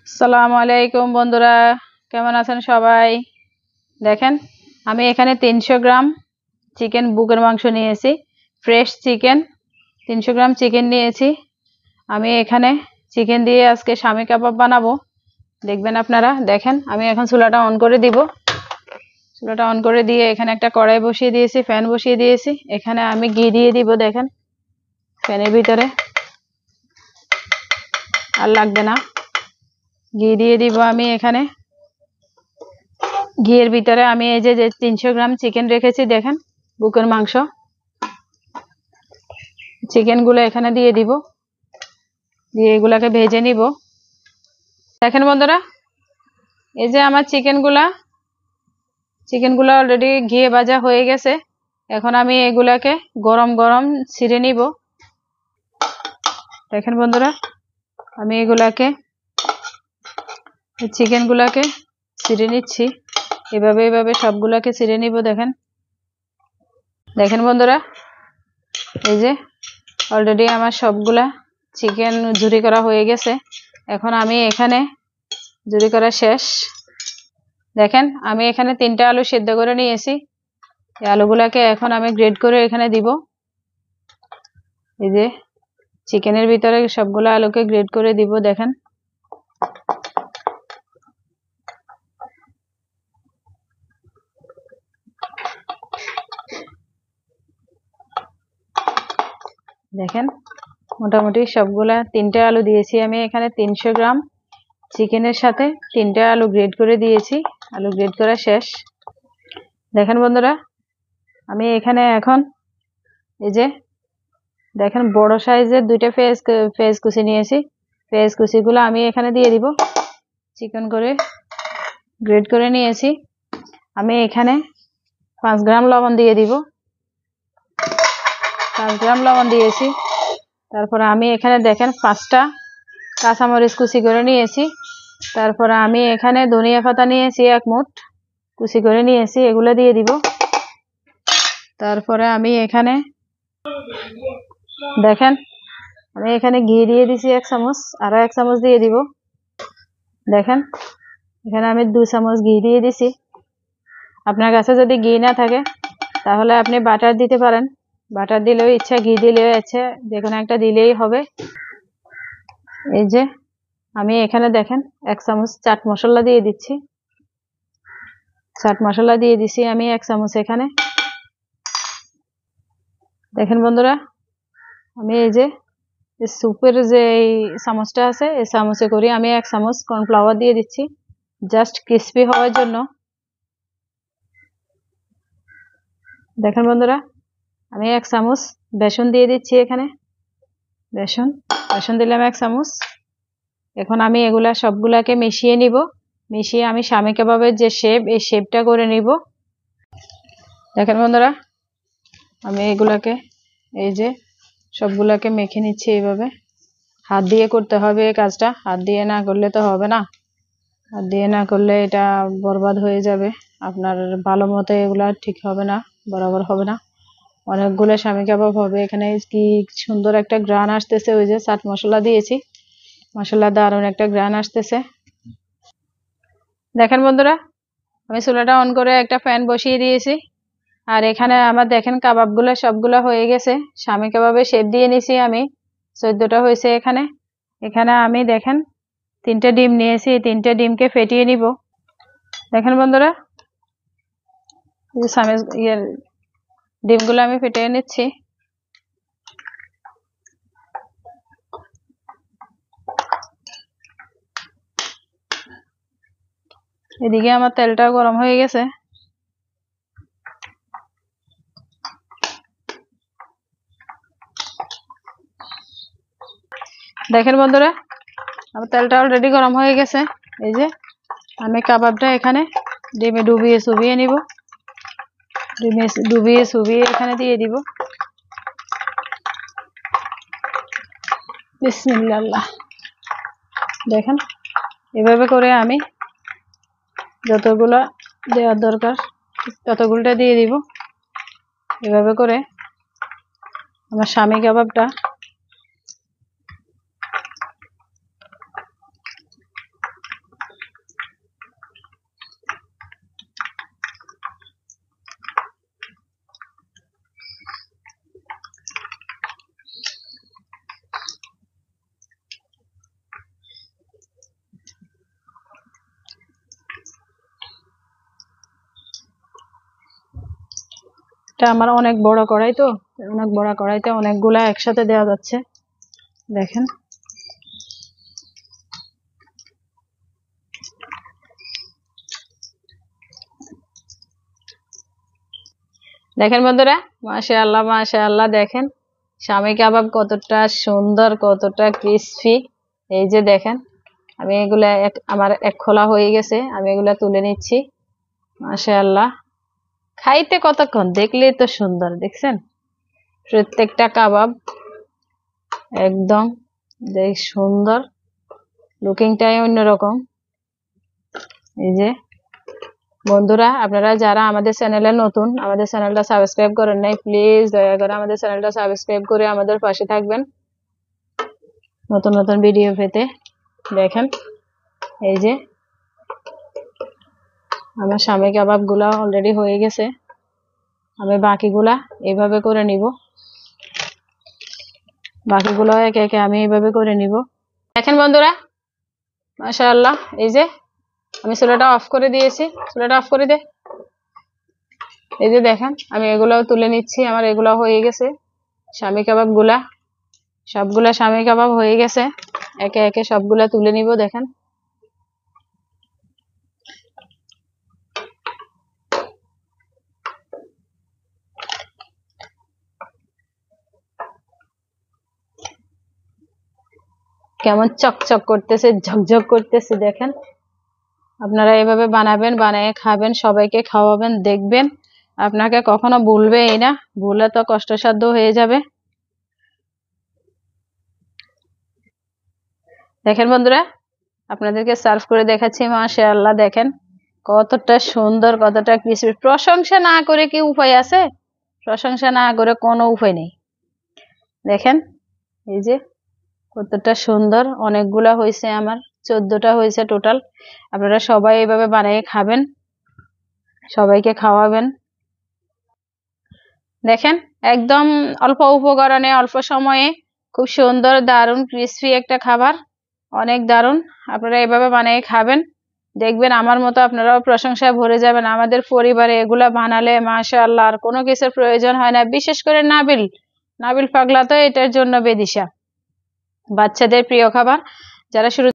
আসসালামু আলাইকুম বন্ধুরা, কেমন আছেন সবাই? দেখেন, আমি এখানে 300 গ্রাম চিকেন বুকের মাংস নিয়েছি। ফ্রেশ চিকেন 300 গ্রাম চিকেন নিয়েছি। আমি এখানে চিকেন দিয়ে আজকে শামি কাবাব বানাবো। দেখবেন আপনারা। দেখেন, আমি এখন চুলাটা অন করে দিব। চুলাটা অন করে দিয়ে এখানে একটা কড়াই বসিয়ে দিয়েছি, ফ্যান বসিয়ে দিয়েছি। এখানে আমি ঘি দিয়ে দিব। দেখেন, ফ্যানের ভিতরে আর লাগবে না। ঘি দিয়ে দিব আমি এখানে। ঘিয়ের ভিতরে আমি এই যে 300 গ্রাম চিকেন রেখেছি, দেখেন বুকের মাংস, চিকেন গুলো এখানে দিয়ে দিব। দিয়ে এগুলাকে ভেজে নিব। দেখেন বন্ধুরা, এই যে আমার চিকেন গুলা অলরেডি ঘিয়ে ভাজা হয়ে গেছে। এখন আমি এগুলাকে গরম গরম ছিঁড়ে নিব। দেখেন বন্ধুরা, আমি এগুলাকে চিকেন গুলাকে ছিঁড়ে নিচ্ছি। এভাবে সবগুলাকে ছিঁড়ে নিব। দেখেন দেখেন বন্ধুরা, এই যে অলরেডি আমার সবগুলা চিকেন ঝুরি করা হয়ে গেছে। এখন আমি এখানে ঝুরি করা শেষ। দেখেন, আমি এখানে 3টা আলু সিদ্ধ করে নিয়েছি। এই আলুগুলাকে এখন আমি গ্রেড করে এখানে দিব। এই যে চিকেনের ভিতরে সবগুলা আলুকে গ্রেড করে দিব। দেখেন, দেখেন মোটামুটি সবগুলা 3টে আলু দিয়েছি আমি এখানে। 300 গ্রাম চিকেনের সাথে 3টে আলু গ্রেড করে দিয়েছি। আলু গ্রেড করা শেষ। দেখেন বন্ধুরা, আমি এখানে এখন এই যে দেখেন বড় সাইজের 2টা পেঁয়াজ কুচি নিয়েছি। পেঁয়াজ কুচিগুলো আমি এখানে দিয়ে দিব। চিকেন করে গ্রেড করে নিয়েছি। আমি এখানে 5 গ্রাম লবণ দিয়ে দিব। 5 গ্রাম লবণ দিয়েছি। তারপরে আমি এখানে দেখেন 5টা কাঁচামরিচ কুচি করে নিয়েছি। তারপরে আমি এখানে ধনিয়া পাতা নিয়েছি 1 মুঠ, কুচি করে নিয়েছি। এগুলো দিয়ে দিব। তারপরে আমি এখানে দেখেন, আমি এখানে ঘি দিয়ে দিছি 1 চামচ, আরো 1 চামচ দিয়ে দিব। দেখেন, এখানে আমি 2 চামচ ঘি দিয়ে দিছি। আপনার কাছে যদি ঘি না থাকে তাহলে আপনি বাটার দিতে পারেন। বাটার দিলেও ইচ্ছা, ঘি দিলেও ইচ্ছা, যে কোনো একটা দিলেই হবে। এই যে আমি এখানে দেখেন 1 চামচ চাট মশলা দিয়ে দিচ্ছি। চাট মশলা দিয়ে দিছি আমি 1 চামচ এখানে। দেখেন বন্ধুরা, আমি এই যে সুপের যে এই চামচটা আছে, এই চামচে করে আমি 1 চামচ কর্নফ্লাওয়ার দিয়ে দিচ্ছি, জাস্ট ক্রিস্পি হওয়ার জন্য। দেখেন বন্ধুরা, আমি 1 চামচ বেসন দিয়ে দিচ্ছি এখানে। বেসন দিলাম 1 চামচ। এখন আমি এগুলা সবগুলাকে মিশিয়ে নিব। মিশিয়ে আমি শামি কাবাবের যে শেপ, এই শেপটা করে নিব। দেখেন বন্ধুরা, আমি এগুলাকে এই যে সবগুলাকে মেখে নিচ্ছি এইভাবে। হাত দিয়ে করতে হবে এই কাজটা, হাত দিয়ে না করলে তো হবে না। হাত দিয়ে না করলে এটা বরবাদ হয়ে যাবে। আপনার ভালো মতো এগুলা ঠিক হবে না, বরাবর হবে না। অনেকগুলো শামি কাবাব হবে এখানে। কি সুন্দর একটা গ্রান আসতেছে। ওই যে চাট মশলা দিয়েছি, মশলা দারুণ একটা গ্রান আসতেছে। দেখেন বন্ধুরা, আমি চুলাটা অন করে একটা প্যান বসিয়ে দিয়েছি। আর এখানে আমার দেখেন কাবাবগুলো সবগুলো হয়ে গেছে। শামি কাবাবের শেপ দিয়ে নিছি আমি। 14টা হয়েছে এখানে। এখানে আমি দেখেন 3টে ডিম নিয়েছি। 3টে ডিমকে ফেটিয়ে নিব। দেখেন বন্ধুরা, ডিমগুলো আমি ফেটিয়ে নিচ্ছি। এদিকে আমার তেলটা গরম হয়ে গেছে। দেখেন বন্ধুরা, আমার তেলটা অলরেডি গরম হয়ে গেছে। এই যে আমি কাবাবটা এখানে ডিমে ডুবিয়ে চুবিয়ে নিব। ডিমে ডুবিয়ে চুবিয়ে এখানে দিয়ে দিব। বিসমিল্লাহ। দেখেন, এভাবে করে আমি যতগুলো দেওয়ার দরকার ততগুলোটা দিয়ে দিব। এভাবে করে আমার শামি কাবাবটা এটা আমার অনেক বড় কড়াই তো, অনেক বড় কড়াইতে অনেকগুলা একসাথে দেওয়া যাচ্ছে। দেখেন দেখেন বন্ধুরা, মাশাআল্লাহ মাশাআল্লাহ। দেখেন শামী কাবাব কতটা সুন্দর, কতটা ক্রিস্পি। এই যে দেখেন, আমি এগুলা আমার এক খোলা হয়ে গেছে, আমি এগুলা তুলে নিচ্ছি। মাশাআল্লাহ, খাইতে কতক্ষণ, দেখলেই তো সুন্দর। দেখছেন প্রত্যেকটা কাবাব একদম দেখ সুন্দর, লুকিংটাই অন্যরকম। এই যে বন্ধুরা, আপনারা যারা আমাদের চ্যানেলে নতুন, আমাদের চ্যানেলটা সাবস্ক্রাইব করেন নাই, প্লিজ দয়া করে আমাদের চ্যানেলটা সাবস্ক্রাইব করে আমাদের পাশে থাকবেন নতুন নতুন ভিডিও পেতে। দেখেন এই যে আমার শামী কাবাব গুলা অলরেডি হয়ে গেছে, আমি বাকিগুলা এইভাবে করে নিব। বাকিগুলো একে একে আমি এইভাবে করে নিব। দেখেন বন্ধুরা, মাশাআল্লাহ, এই যে আমি চুলাটা অফ করে দিয়েছি। চুলাটা অফ করে দে। এই যে দেখেন, আমি এগুলাও তুলে নিচ্ছি। আমার এগুলা হয়ে গেছে শামী কাবাব গুলা, সবগুলা শামী কাবাব হয়ে গেছে। একে একে সবগুলা তুলে নিব। দেখেন কেমন চকচক করতেছে, ঝকঝক করতেছে। দেখেন আপনারা এভাবে বানাবেন, বানিয়ে খাবেন, সবাইকে খাওয়াবেন, দেখবেন আপনাকে কখনো ভুলবেই না। ভুলে তো কষ্টসাধ্য হয়ে যাবে। দেখেন বন্ধুরা, আপনাদেরকে সার্ভ করে দেখাচ্ছি। মাশাআল্লাহ, দেখেন কতটা সুন্দর, কতটা ক্রিসপি। প্রশংসা না করে কি উপায় আছে? প্রশংসা না করে কোনো উপায় নেই। দেখেন এই যে কতটা সুন্দর, অনেকগুলা হয়েছে, আমার 14টা হয়েছে টোটাল। আপনারা সবাই এইভাবে বানিয়ে খাবেন, সবাইকে খাওয়াবেন। দেখেন একদম অল্প উপকরণে, অল্প সময়ে খুব সুন্দর, দারুণ ক্রিসপি একটা খাবার, অনেক দারুণ। আপনারা এইভাবে বানিয়ে খাবেন, দেখবেন আমার মতো আপনারাও প্রশংসায় ভরে যাবেন। আমাদের পরিবারে এগুলা বানালে মাশাআল্লাহ আর কোনো কিছুর প্রয়োজন হয় না। বিশেষ করে নাবিল পাগলা তো এটার জন্য বেদিশা, বাচ্চাদের প্রিয় খাবার। যারা শুরু